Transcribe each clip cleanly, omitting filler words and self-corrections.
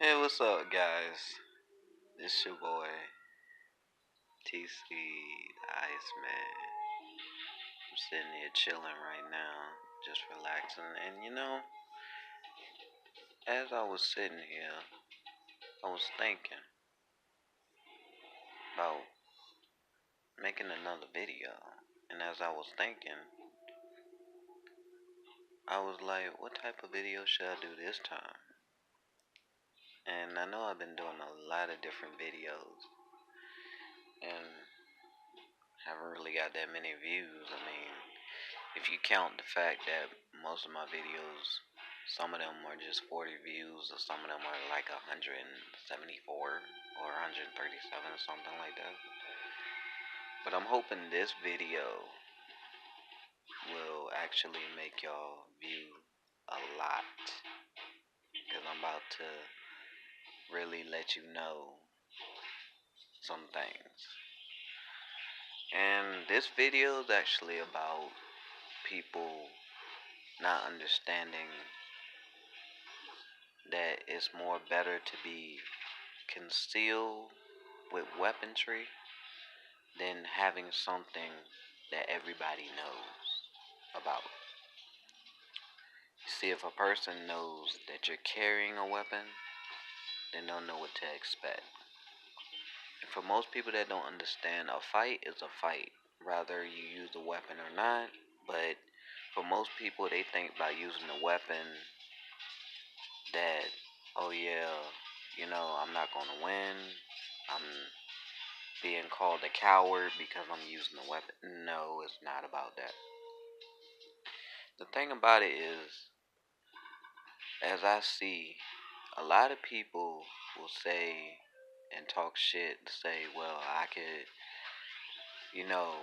Hey, what's up, guys? This your boy, TC Iceman. I'm sitting here chilling right now, just relaxing. And as I was sitting here, I was thinking about making another video. And as I was thinking, I was like, what type of video should I do this time? And I know I've been doing a lot of different videos and haven't really got that many views. I mean, if you count the fact that most of my videos, some of them are just 40 views, or some of them are like 174 or 137, something like that. But I'm hoping this video will actually make y'all view a lot, because I'm about to really let you know some things. And this video is actually about people not understanding that it's more better to be concealed with weaponry than having something that everybody knows about. See, if a person knows that you're carrying a weapon, then they'll know what to expect. And for most people that don't understand, a fight is a fight, whether you use a weapon or not. But for most people, they think by using a weapon that, oh yeah, I'm not gonna win. I'm being called a coward because I'm using a weapon. No, it's not about that. The thing about it is, as I see, a lot of people will say and talk shit, say, well, I could, you know,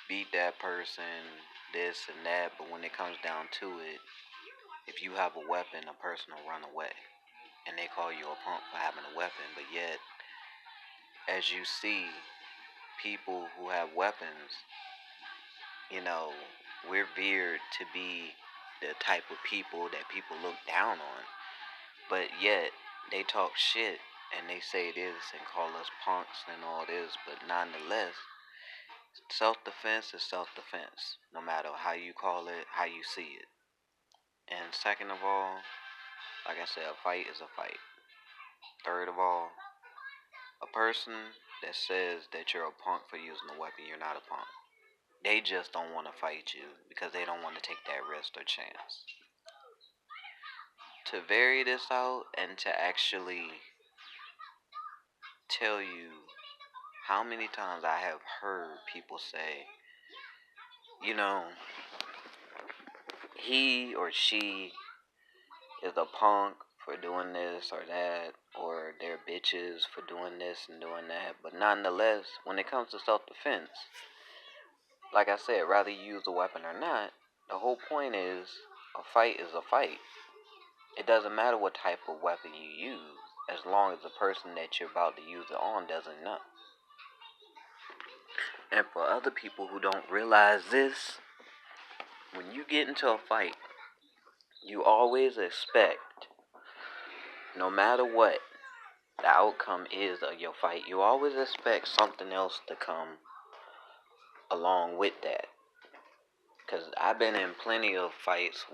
beat that person, this and that, but when it comes down to it, if you have a weapon, a person will run away. And they call you a punk for having a weapon, but yet, as you see, people who have weapons, you know, we're veered to be the type of people that people look down on. But yet, they talk shit and they say this and call us punks and all this, but nonetheless, self-defense is self-defense, no matter how you call it, how you see it. And second of all, like I said, a fight is a fight. Third of all, a person that says that you're a punk for using a weapon, you're not a punk. They just don't want to fight you because they don't want to take that risk or chance. To vary this out and to actually tell you how many times I have heard people say, you know, he or she is a punk for doing this or that, or they're bitches for doing this and doing that. But nonetheless, when it comes to self-defense, like I said, whether you use a weapon or not, the whole point is a fight is a fight. It doesn't matter what type of weapon you use, as long as the person that you're about to use it on doesn't know. And for other people who don't realize this, when you get into a fight, you always expect, no matter what the outcome is of your fight, you always expect something else to come along with that. Because I've been in plenty of fights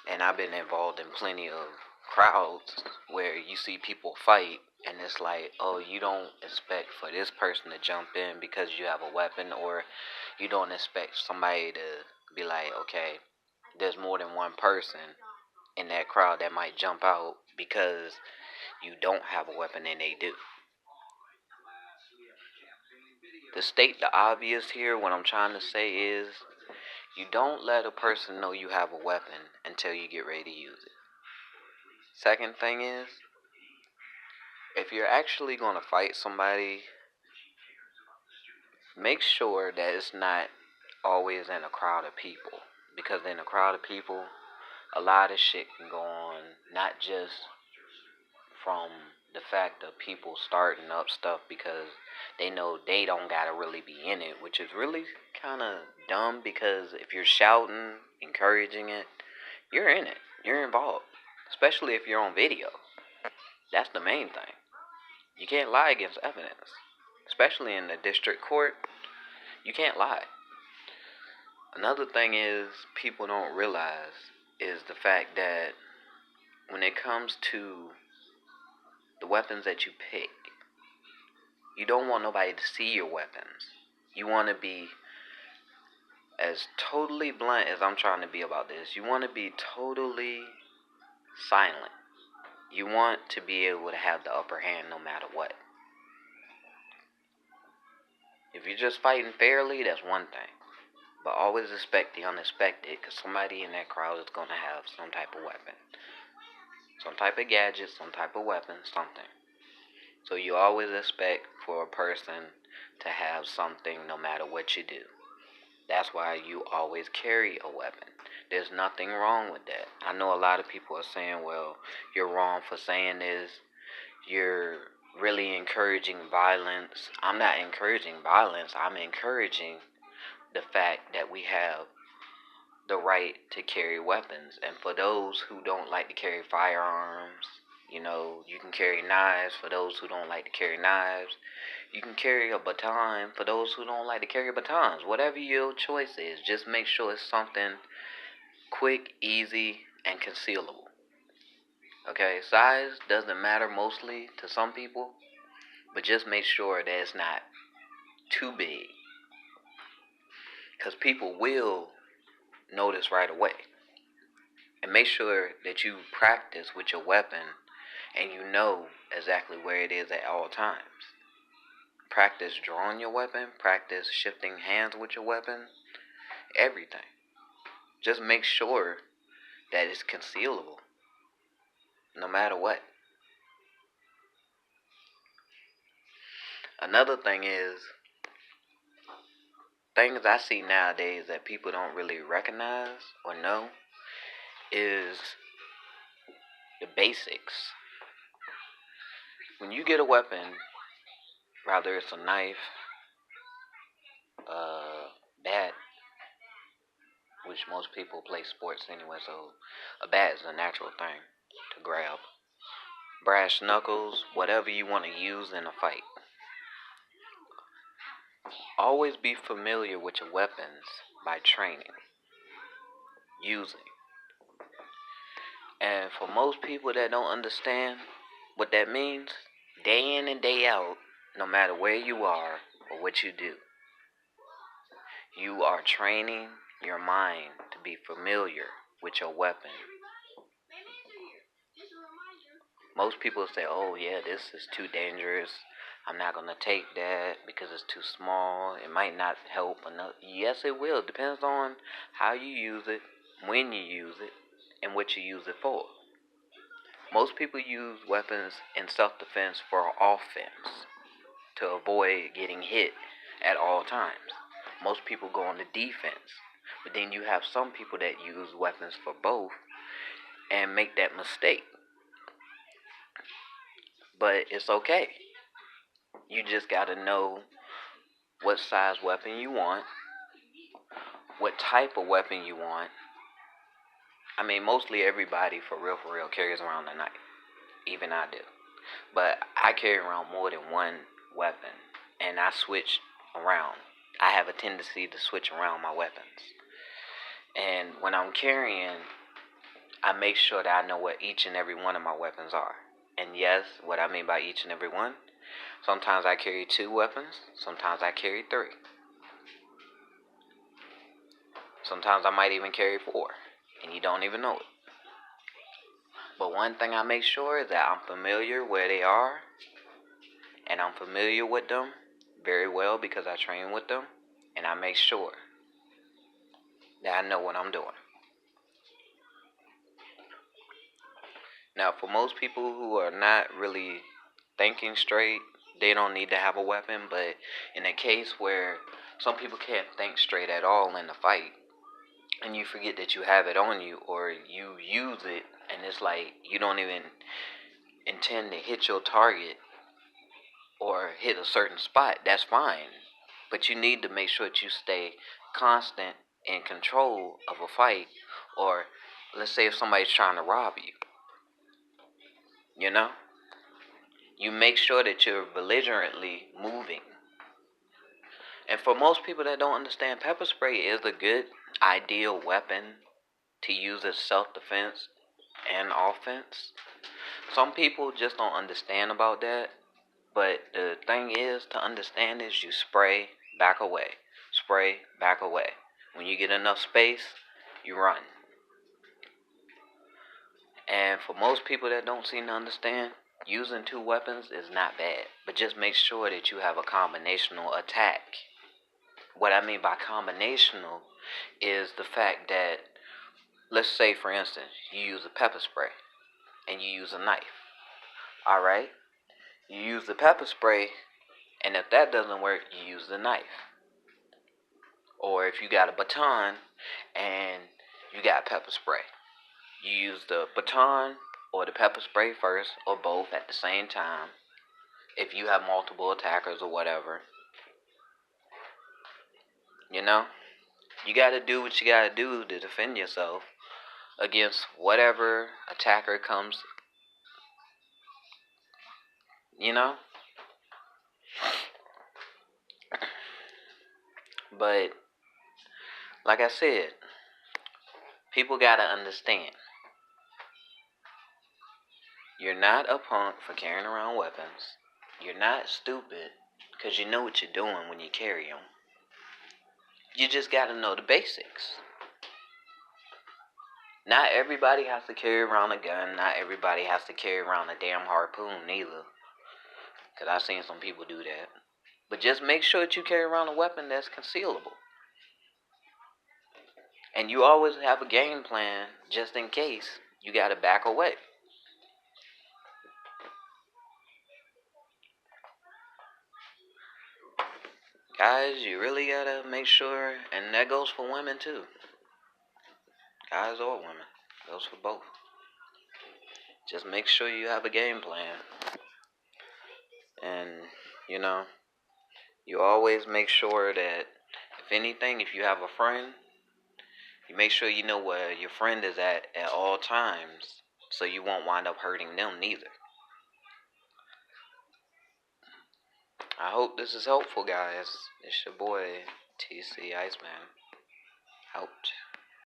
and I've been involved in plenty of crowds where you see people fight and it's like, oh, you don't expect for this person to jump in because you have a weapon, or you don't expect somebody to be like, okay, there's more than one person in that crowd that might jump out because you don't have a weapon and they do. To state the obvious here, what I'm trying to say is, you don't let a person know you have a weapon until you get ready to use it. Second thing is, if you're actually going to fight somebody, make sure that it's not always in a crowd of people. Because in a crowd of people, a lot of shit can go on, not just from the fact of people starting up stuff because they know they don't gotta really be in it, which is really kind of dumb, because if you're shouting, encouraging it, you're in it, you're involved. especially if you're on video. That's the main thing. You can't lie against evidence, especially in the district court. You can't lie. Another thing is people don't realize is the fact that when it comes to the weapons that you pick, you don't want nobody to see your weapons. You want to be as totally blunt as I'm trying to be about this. You want to be totally silent. You want to be able to have the upper hand no matter what. If you're just fighting fairly, that's one thing. But always expect the unexpected, because somebody in that crowd is going to have some type of weapon. Some type of gadget, some type of weapon, something. So you always expect for a person to have something no matter what you do. That's why you always carry a weapon. There's nothing wrong with that. I know a lot of people are saying, well, you're wrong for saying this. You're really encouraging violence. I'm not encouraging violence. I'm encouraging the fact that we have the right to carry weapons. And for those who don't like to carry firearms, you can carry knives for those who don't like to carry knives. You can carry a baton for those who don't like to carry batons. Whatever your choice is, just make sure it's something quick, easy, and concealable. Okay, size doesn't matter mostly to some people, but just make sure that it's not too big. Because people will notice right away. And make sure that you practice with your weapon and you know exactly where it is at all times. Practice drawing your weapon, practice shifting hands with your weapon, everything. Just make sure that it's concealable, no matter what. Another thing is, things I see nowadays that people don't really recognize or know is the basics. When you get a weapon, rather it's a knife, bat, which most people play sports anyway, so a bat is a natural thing to grab. Brass knuckles, whatever you want to use in a fight. Always be familiar with your weapons by training, using. And for most people that don't understand what that means, day in and day out, no matter where you are or what you do, you are training your mind to be familiar with your weapon. Most people say, oh yeah, this is too dangerous. I'm not going to take that because it's too small. It might not help enough. Yes, it will. It depends on how you use it, when you use it, and what you use it for. Most people use weapons in self-defense for offense, to avoid getting hit at all times. Most people go on the defense. But then you have some people that use weapons for both and make that mistake. But it's okay. You just gotta know what size weapon you want, what type of weapon you want. I mean, mostly everybody for real carries around a knife. Even I do. But I carry around more than one weapon, and I switch around. I have a tendency to switch around my weapons. And when I'm carrying, I make sure that I know what each and every one of my weapons are. And yes, what I mean by each and every one, sometimes I carry 2 weapons, sometimes I carry 3. Sometimes I might even carry 4, and you don't even know it. But one thing I make sure is that I'm familiar where they are, and I'm familiar with them very well because I train with them, and I make sure that I know what I'm doing. Now, for most people who are not really thinking straight, they don't need to have a weapon. But in a case where some people can't think straight at all in the fight, and you forget that you have it on you, or you use it, and it's like you don't even intend to hit your target or hit a certain spot, that's fine. But you need to make sure that you stay constant in control of a fight. Or let's say if somebody's trying to rob you, You know? You make sure that you're belligerently moving. And for most people that don't understand, pepper spray is a good, ideal weapon to use as self-defense and offense. Some people just don't understand about that. But the thing is, to understand is you spray, back away. Spray, back away. When you get enough space, you run. And for most people that don't seem to understand, using two weapons is not bad. But just make sure that you have a combinational attack. What I mean by combinational is the fact that, let's say for instance, you use a pepper spray and you use a knife. Alright? You use the pepper spray, and if that doesn't work, you use the knife. Or if you got a baton and you got pepper spray, you use the baton or the pepper spray first, or both at the same time. If you have multiple attackers or whatever, you know, you got to do what you got to do to defend yourself against whatever attacker comes, you know. But like I said, people got to understand, you're not a punk for carrying around weapons. You're not stupid because you know what you're doing when you carry them. You just got to know the basics. Not everybody has to carry around a gun. Not everybody has to carry around a damn harpoon neither. Because I've seen some people do that. But just make sure that you carry around a weapon that's concealable. And you always have a game plan just in case you got to back away. Guys, you really got to make sure, and that goes for women too. Guys or women. Goes for both. Just make sure you have a game plan. And, you know, you always make sure that, if anything, if you have a friend, you make sure you know where your friend is at all times, so you won't wind up hurting them neither. I hope this is helpful, guys. It's your boy, TC Iceman. Out.